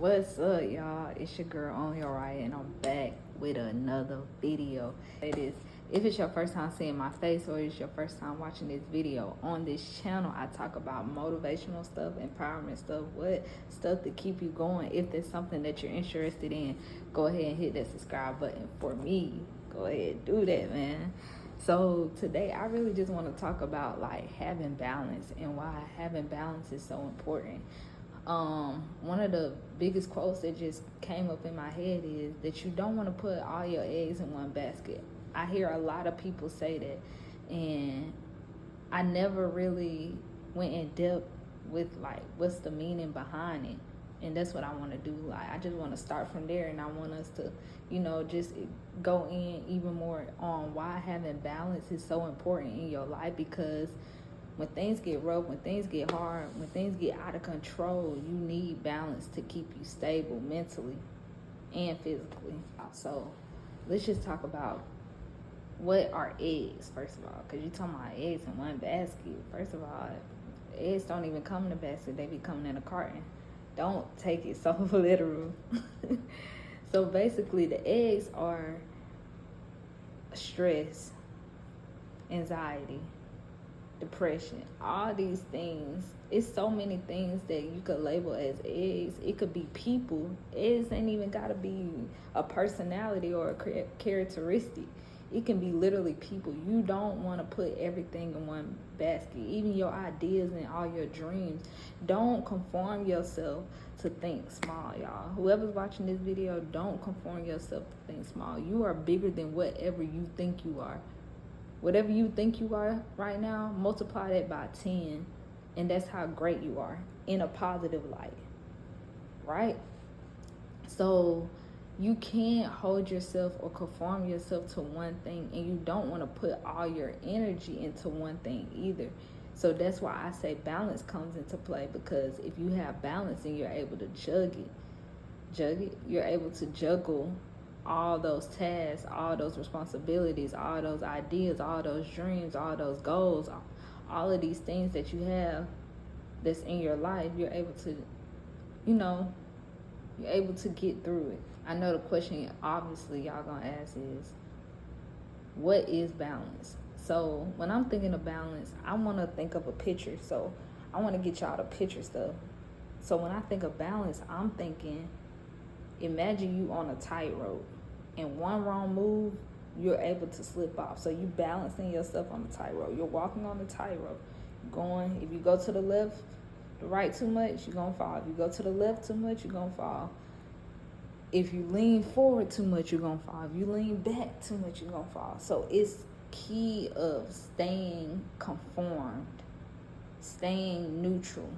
What's up, y'all? It's your girl on here, right? And I'm back with another video. It is, if it's your first time seeing my face or it's your first time watching this video, on this channel I talk about motivational stuff, empowerment stuff, what stuff to keep you going. If there's something that you're interested in, go ahead and hit that subscribe button for me. Go ahead and do that, man. So today I really just want to talk about like having balance and why having balance is so important. One of the biggest quotes that just came up in my head is that you don't want to put all your eggs in one basket. I hear a lot of people say that, and I never really went in depth with like what's the meaning behind it. And that's what I want to do. Like, I just want to start from there, and I want us to, just go in even more on why having balance is so important in your life. Because when things get rough, when things get hard, when things get out of control, you need balance to keep you stable mentally and physically. So let's just talk about what are eggs, first of all, because you're talking about eggs in one basket. First of all, eggs don't even come in a basket. They be coming in a carton. Don't take it so literal. So basically, the eggs are stress, anxiety, depression, all these things. It's so many things that you could label as eggs. It could be people. Eggs ain't even gotta be a personality or a characteristic. It can be literally people. You don't want to put everything in one basket, even your ideas and all your dreams. Don't conform yourself to think small, y'all. Whoever's watching this video, don't conform yourself to think small. You are bigger than whatever you think you are. Whatever you think you are right now, multiply that by 10, and that's how great you are in a positive light, right? So you can't hold yourself or conform yourself to one thing, and you don't want to put all your energy into one thing either. So that's why I say balance comes into play, because if you have balance and you're able to juggle it, you're able to juggle all those tasks, all those responsibilities, all those ideas, all those dreams, all those goals, all of these things that you have that's in your life. You're able to, you're able to get through it. I know the question obviously y'all gonna ask is, what is balance? So when I'm thinking of balance, I want to think of a picture. So I want to get y'all to picture stuff. So when I think of balance, I'm thinking, imagine you on a tightrope, and one wrong move, you're able to slip off. So you balancing yourself on the tightrope. You're walking on the tightrope. If you go to the left, the right too much, you're gonna fall. If you go to the left too much, you're gonna fall. If you lean forward too much, you're gonna fall. If you lean back too much, you're gonna fall. So it's key of staying conformed, staying neutral.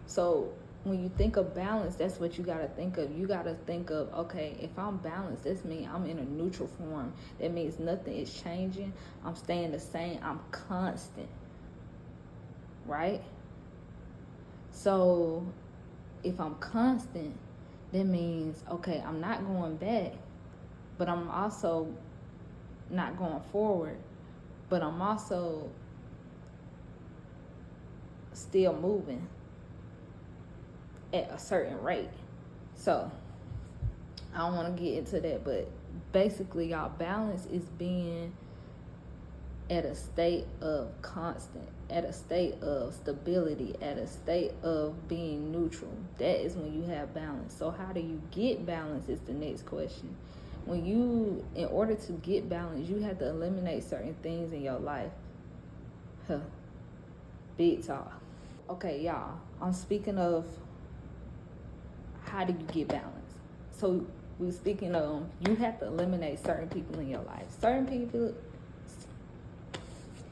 So when you think of balance, that's what you got to think of. You got to think of, okay, if I'm balanced, this means I'm in a neutral form. That means nothing is changing. I'm staying the same. I'm constant, right? So if I'm constant, that means, okay, I'm not going back, but I'm also not going forward, but I'm also still moving at a certain rate. So I don't want to get into that, but basically, y'all, balance is being at a state of constant, at a state of stability, at a state of being neutral. That is when you have balance. So how do you get balance is the next question. In order to get balance, you have to eliminate certain things in your life. Big talk. Okay, y'all, I'm speaking of how do you get balance. So we're speaking of, you have to eliminate certain people in your life. Certain people,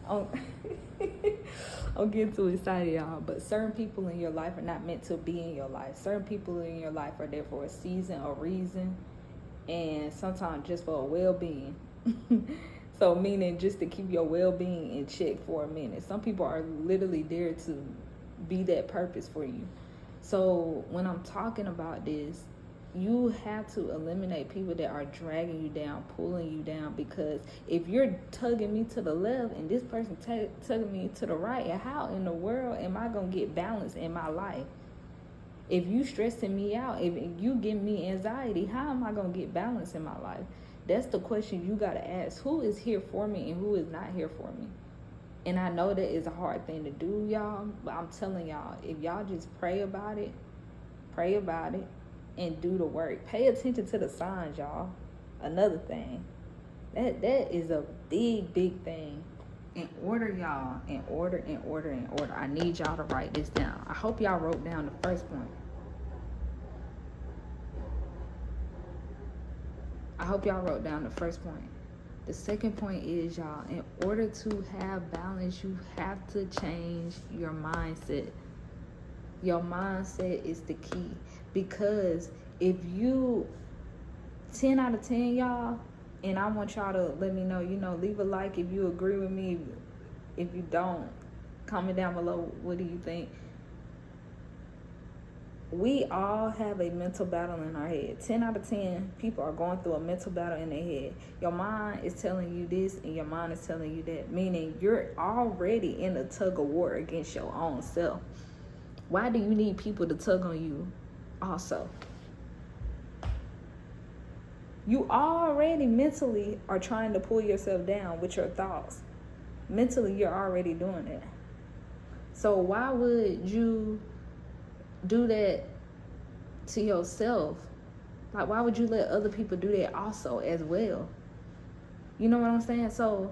I'm getting too excited, y'all, but certain people in your life are not meant to be in your life. Certain people in your life are there for a season, a reason, and sometimes just for a well-being. So meaning just to keep your well-being in check for a minute. Some people are literally there to be that purpose for you. So when I'm talking about this, you have to eliminate people that are dragging you down, pulling you down, because if you're tugging me to the left and this person tugging me to the right, how in the world am I going to get balance in my life? If you stressing me out, if you give me anxiety, how am I going to get balance in my life? That's the question you got to ask. Who is here for me and who is not here for me? And I know that is a hard thing to do, y'all, but I'm telling y'all, if y'all just pray about it, and do the work. Pay attention to the signs, y'all. Another thing. That is a big thing. In order, y'all. In order. I need y'all to write this down. I hope y'all wrote down the first point. The second point is, y'all, in order to have balance, you have to change your mindset. Your mindset is the key. Because if you 10 out of 10, y'all, and I want y'all to let me know, leave a like if you agree with me. If you don't, comment down below, what do you think? We all have a mental battle in our head. 10 out of 10 people are going through a mental battle in their head. Your mind is telling you this and your mind is telling you that, meaning you're already in a tug of war against your own self. Why do you need people to tug on you also? You already mentally are trying to pull yourself down with your thoughts. Mentally, you're already doing it. So why would you do that to yourself? Like, why would you let other people do that also as well? You know what I'm saying? So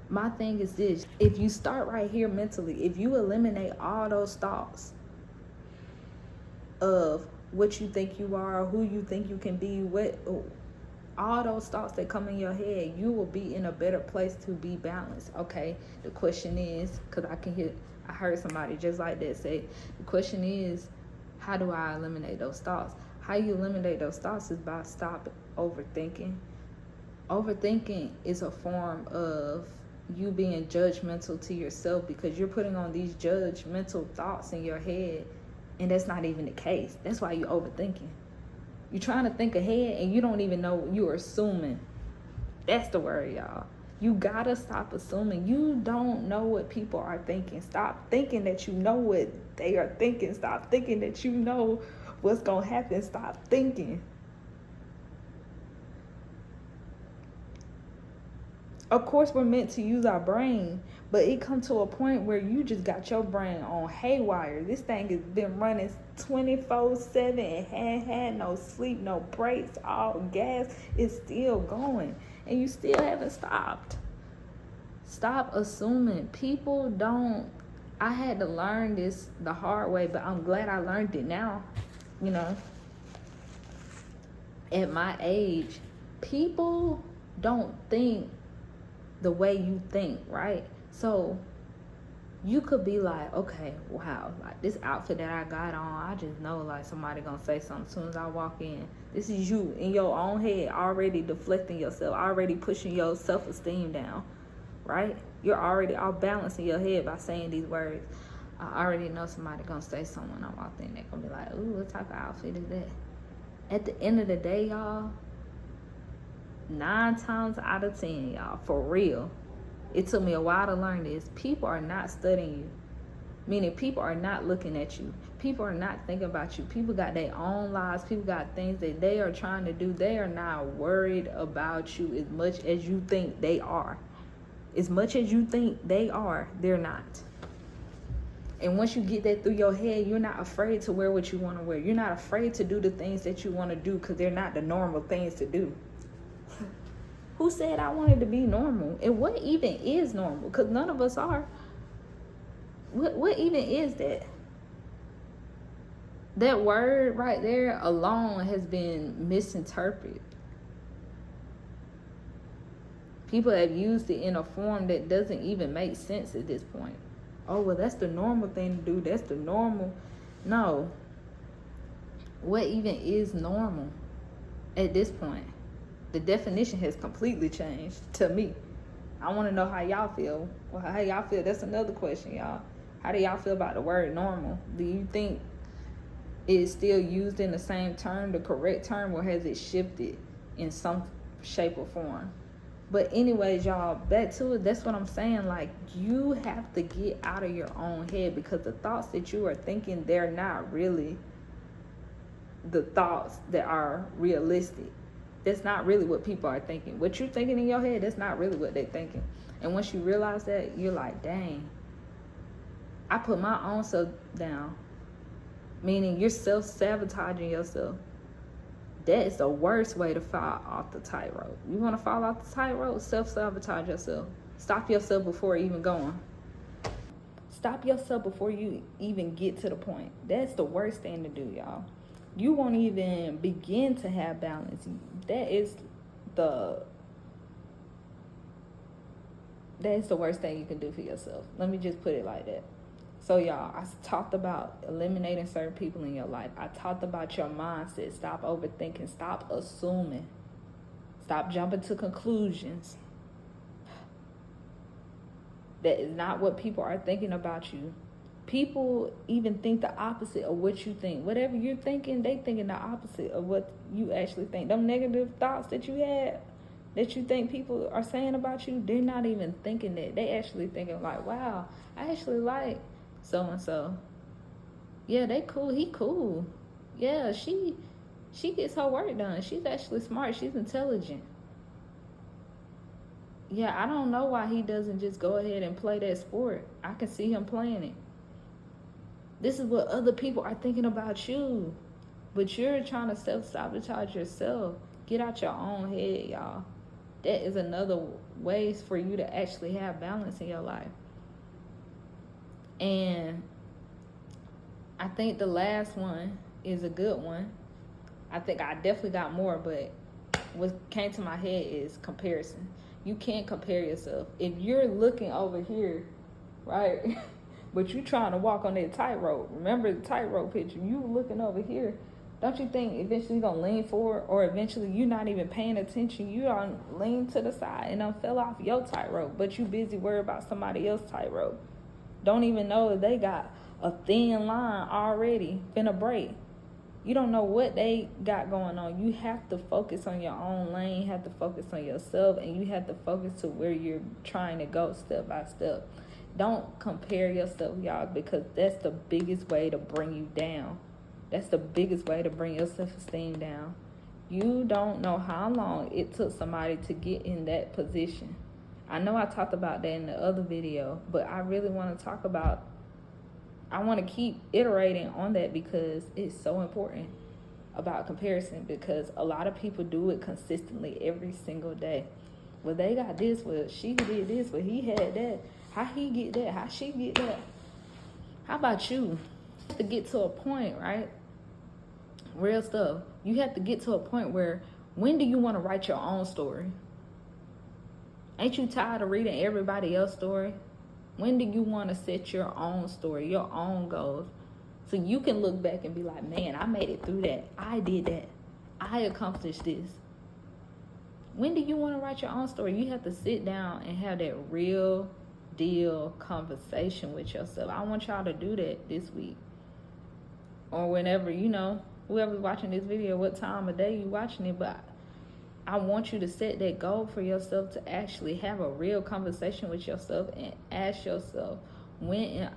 my thing is this. If you start right here mentally, if you eliminate all those thoughts of what you think you are, who you think you can be, all those thoughts that come in your head, you will be in a better place to be balanced. Okay, the question is, because I heard somebody just like that say, the question is, how do I eliminate those thoughts? How you eliminate those thoughts is by stopping overthinking. Overthinking is a form of you being judgmental to yourself, because you're putting on these judgmental thoughts in your head, and that's not even the case. That's why you're overthinking. You're trying to think ahead and you don't even know, you're assuming. That's the word, y'all. You gotta stop assuming. You don't know what people are thinking. Stop thinking that you know what they are thinking. Stop thinking that you know what's gonna happen. Stop thinking. Of course, we're meant to use our brain, but it comes to a point where you just got your brain on haywire. This thing has been running 24/7 and had no sleep, no breaks, all gas. It's still going, and you still haven't stopped. Stop assuming. People don't. I had to learn this the hard way, but I'm glad I learned it now. At my age, people don't think the way you think, right? So you could be like, okay, wow, like this outfit that I got on, I just know like somebody gonna say something as soon as I walk in. This is you in your own head already deflecting yourself, already pushing your self-esteem down, right? You're already off balance in your head by saying these words. I already know somebody gonna say something when I walk in. They're gonna be like, ooh, what type of outfit is that? At the end of the day, y'all, 9 times out of 10, y'all, for real, it took me a while to learn this. People are not studying you. Meaning people are not looking at you. People are not thinking about you. People got their own lives. People got things that they are trying to do. They are not worried about you as much as you think they are. As much as you think they are, they're not. And once you get that through your head, you're not afraid to wear what you want to wear. You're not afraid to do the things that you want to do because they're not the normal things to do. Who said I wanted to be normal? And what even is normal? Because none of us are. What even is that? That word right there alone has been misinterpreted. People have used it in a form that doesn't even make sense at this point. Oh, well, that's the normal thing to do. That's the normal. No. What even is normal at this point? The definition has completely changed to me. I want to know how y'all feel. Well, how y'all feel? That's another question, y'all. How do y'all feel about the word normal? Do you think it's still used in the same term, the correct term, or has it shifted in some shape or form? But anyways, y'all, back to it. That's what I'm saying. Like, you have to get out of your own head, because the thoughts that you are thinking, they're not really the thoughts that are realistic. That's not really what people are thinking. What you're thinking in your head, that's not really what they're thinking. And once you realize that, you're like, dang, I put my own self down. Meaning you're self-sabotaging yourself. That is the worst way to fall off the tightrope. You want to fall off the tightrope? Self-sabotage yourself. Stop yourself before even going. Stop yourself before you even get to the point. That's the worst thing to do, y'all. You won't even begin to have balance. That is the worst thing you can do for yourself. Let me just put it like that. So y'all, I talked about eliminating certain people in your life. I talked about your mindset. Stop overthinking. Stop assuming. Stop jumping to conclusions. That is not what people are thinking about you. People even think the opposite of what you think. Whatever you're thinking, they thinking the opposite of what you actually think. Them negative thoughts that you had, that you think people are saying about you, they're not even thinking that. They actually thinking like, wow, I actually like so-and-so. Yeah, they cool. He cool. Yeah, she gets her work done. She's actually smart. She's intelligent. Yeah, I don't know why he doesn't just go ahead and play that sport. I can see him playing it. This is what other people are thinking about you. But you're trying to self-sabotage yourself. Get out your own head, y'all. That is another way for you to actually have balance in your life. And I think the last one is a good one. I think I definitely got more, but what came to my head is comparison. You can't compare yourself. If you're looking over here, right, but you trying to walk on that tightrope, remember the tightrope picture, you looking over here, don't you think eventually you're going to lean forward, or eventually you're not even paying attention, you don't lean to the side and don't fell off your tightrope, but you busy worried about somebody else's tightrope. Don't even know that they got a thin line already finna break. You don't know what they got going on. You have to focus on your own lane. You have to focus on yourself, and you have to focus to where you're trying to go step by step. Don't compare yourself, y'all, because that's the biggest way to bring you down. That's the biggest way to bring your self-esteem down. You don't know how long it took somebody to get in that position. I know I talked about that in the other video, but I really want to talk about, I want to keep iterating on that because it's so important about comparison, because a lot of people do it consistently every single day. Well, they got this, well, she did this, well, he had that. How he get that? How she get that? How about you? You have to get to a point, right? Real stuff. You have to get to a point where, when do you want to write your own story? Ain't you tired of reading everybody else's story? When do you want to set your own story, your own goals? So you can look back and be like, man, I made it through that. I did that. I accomplished this. When do you want to write your own story? You have to sit down and have that real deal conversation with yourself. I want y'all to do that this week. Or whenever, whoever's watching this video, what time of day you watching it, but I want you to set that goal for yourself to actually have a real conversation with yourself and ask yourself, when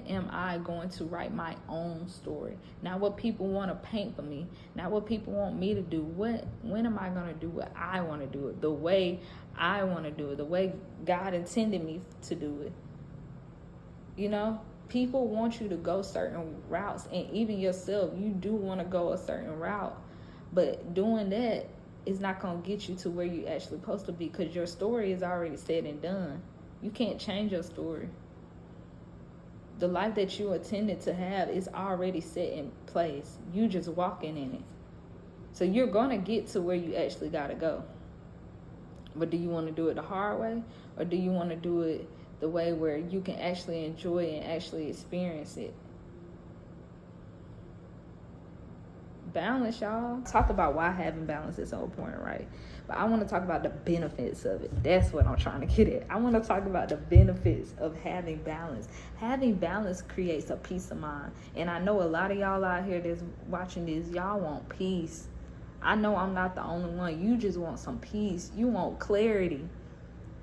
am I going to write my own story? Not what people want to paint for me, not what people want me to do. When am I going to do what I want to do it, the way I want to do it, the way God intended me to do it? People want you to go certain routes, and even yourself, you do want to go a certain route, but doing that is not going to get you to where you actually supposed to be, because your story is already said and done. You can't change your story. The life that you intended to have is already set in place. You just walking in it. So you're going to get to where you actually got to go. But do you want to do it the hard way, or do you want to do it the way where you can actually enjoy and actually experience it? Balance, y'all. Talk about why having balance is so important, right? But I want to talk about the benefits of it. That's what I'm trying to get at. I want to talk about the benefits of having balance. Having balance creates a peace of mind. And I know a lot of y'all out here that's watching this, y'all want peace. I know I'm not the only one. You just want some peace. You want clarity,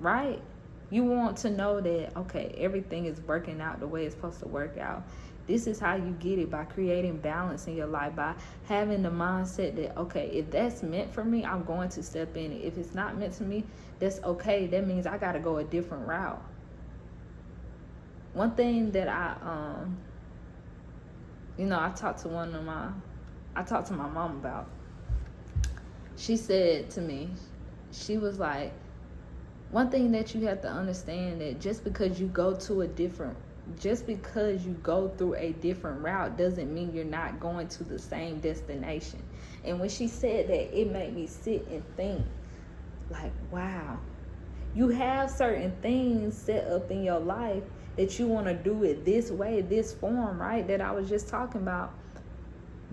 right? You want to know that, okay, everything is working out the way it's supposed to work out. This is how you get it, by creating balance in your life, by having the mindset that, okay, if that's meant for me, I'm going to step in it. If it's not meant to me, that's okay. That means I got to go a different route. One thing that I talked to my mom about. She said to me, she was like, one thing that you have to understand, that just because you go through a different route doesn't mean you're not going to the same destination. And when she said that, it made me sit and think, like, wow, you have certain things set up in your life that you want to do it this way, this form, right? That I was just talking about.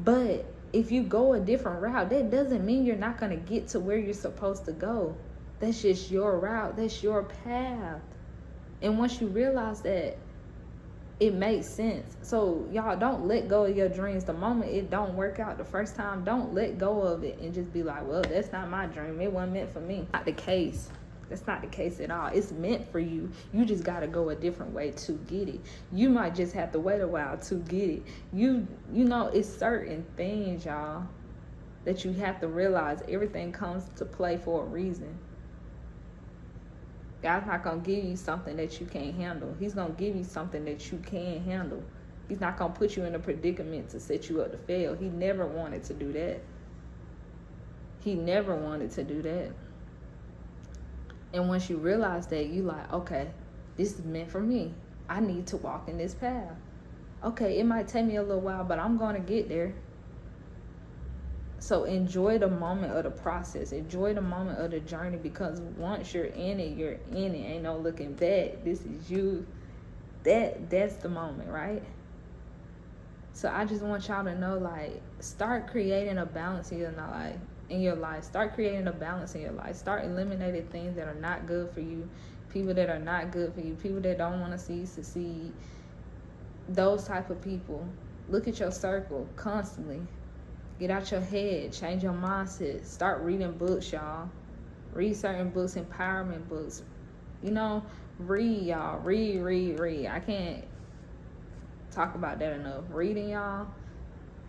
But if you go a different route, that doesn't mean you're not going to get to where you're supposed to go. That's just your route. That's your path. And once you realize that, it makes sense. So y'all, don't let go of your dreams. The moment it don't work out the first time, don't let go of it and just be like, well, that's not my dream. It wasn't meant for me. Not the case. That's not the case at all. It's meant for you. You just got to go a different way to get it. You might just have to wait a while to get it. You know, it's certain things, y'all, that you have to realize everything comes to play for a reason. God's not going to give you something that you can't handle. He's going to give you something that you can handle. He's not going to put you in a predicament to set you up to fail. He never wanted to do that. He never wanted to do that. And once you realize that, you like, okay, this is meant for me. I need to walk in this path. Okay, it might take me a little while, but I'm going to get there. So enjoy the moment of the process. Enjoy the moment of the journey, because once you're in it, you're in it. Ain't no looking back. This is you. That's the moment, right? So I just want y'all to know, like, start creating a balance in your life. Start creating a balance in your life. Start eliminating things that are not good for you, people that are not good for you, people that don't want to see you succeed. Those type of people. Look at your circle constantly. Get out your head. Change your mindset. Start reading books, y'all. Read certain books, empowerment books. Read, y'all. Read. I can't talk about that enough. Reading, y'all.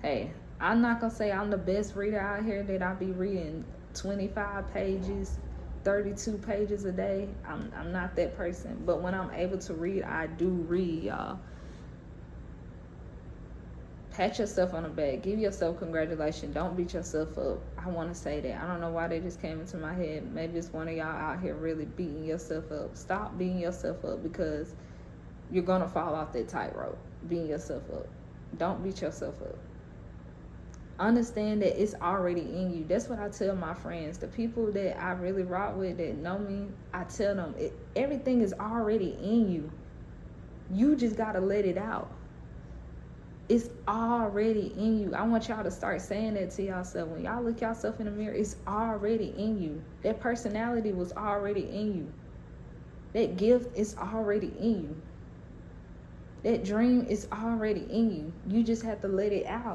Hey, I'm not going to say I'm the best reader out here, that I be reading 25 pages, 32 pages a day. I'm not that person. But when I'm able to read, I do read, y'all. Pat yourself on the back. Give yourself congratulations. Don't beat yourself up. I want to say that. I don't know why they just came into my head. Maybe it's one of y'all out here really beating yourself up. Stop beating yourself up, because you're going to fall off that tightrope beating yourself up. Don't beat yourself up. Understand that it's already in you. That's what I tell my friends. The people that I really rock with, that know me, I tell them, everything is already in you. You just got to let it out. It's already in you. I want y'all to start saying that to yourself. When y'all look yourself in the mirror, it's already in you. That personality was already in you. That gift is already in you. That dream is already in you. You just have to let it out.